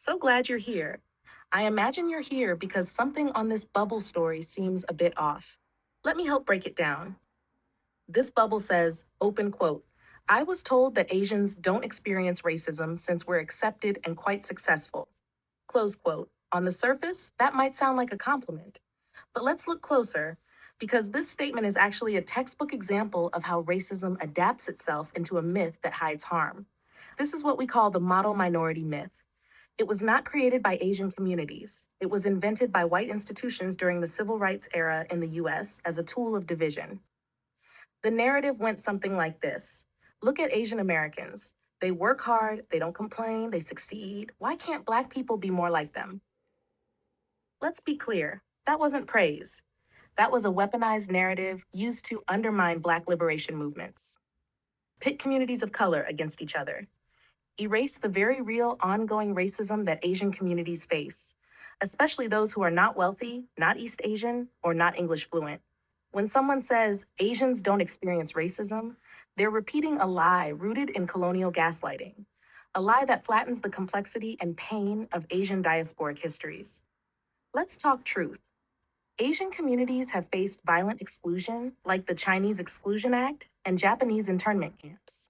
So glad you're here. I imagine you're here because something on this bubble story seems a bit off. Let me help break it down. This bubble says, open quote, I was told that Asians don't experience racism since we're accepted and quite successful. Close quote. On the surface, that might sound like a compliment. But let's look closer, because this statement is actually a textbook example of how racism adapts itself into a myth that hides harm. This is what we call the model minority myth. It was not created by Asian communities. It was invented by white institutions during the civil rights era in the US as a tool of division. The narrative went something like this. Look at Asian Americans. They work hard, they don't complain, they succeed. Why can't Black people be more like them? Let's be clear, that wasn't praise. That was a weaponized narrative used to undermine Black liberation movements, pit communities of color against each other, erase the very real ongoing racism that Asian communities face, especially those who are not wealthy, not East Asian, or not English fluent. When someone says Asians don't experience racism, they're repeating a lie rooted in colonial gaslighting, a lie that flattens the complexity and pain of Asian diasporic histories. Let's talk truth. Asian communities have faced violent exclusion, like the Chinese Exclusion Act and Japanese internment camps.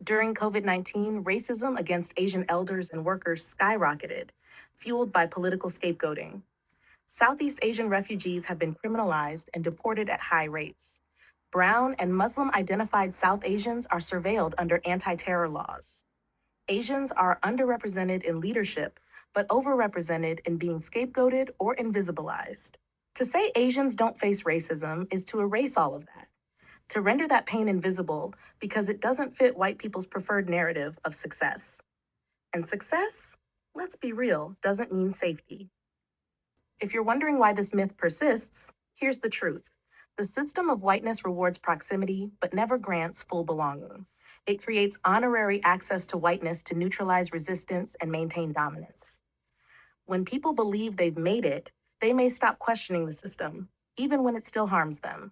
During COVID-19, racism against Asian elders and workers skyrocketed, fueled by political scapegoating. Southeast Asian refugees have been criminalized and deported at high rates. Brown and Muslim identified South Asians are surveilled under anti terror laws. Asians are underrepresented in leadership, but overrepresented in being scapegoated or invisibilized. To say Asians don't face racism is to erase all of that, to render that pain invisible because it doesn't fit white people's preferred narrative of success. And success, let's be real, doesn't mean safety. If you're wondering why this myth persists, here's the truth. The system of whiteness rewards proximity, but never grants full belonging. It creates honorary access to whiteness to neutralize resistance and maintain dominance. When people believe they've made it, they may stop questioning the system, even when it still harms them.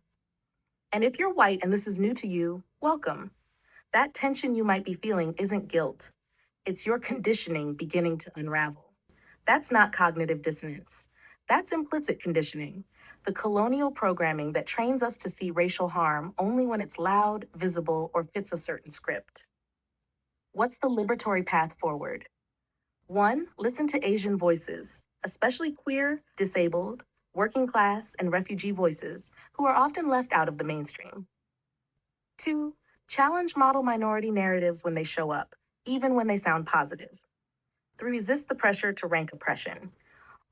And if you're white and this is new to you, welcome. That tension you might be feeling isn't guilt. It's your conditioning beginning to unravel. That's not cognitive dissonance. That's implicit conditioning, the colonial programming that trains us to see racial harm only when it's loud, visible, or fits a certain script. What's the liberatory path forward? 1. Listen to Asian voices, especially queer, disabled, working class, and refugee voices who are often left out of the mainstream. 2. Challenge model minority narratives when they show up, even when they sound positive. 3. Resist the pressure to rank oppression.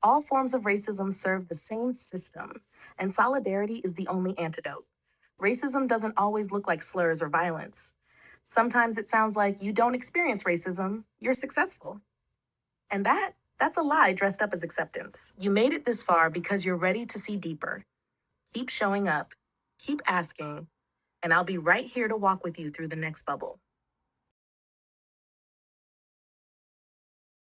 All forms of racism serve the same system, and solidarity is the only antidote. Racism doesn't always look like slurs or violence. Sometimes it sounds like you don't experience racism, you're successful. And that's a lie dressed up as acceptance. You made it this far because you're ready to see deeper. Keep showing up, keep asking, and I'll be right here to walk with you through the next bubble.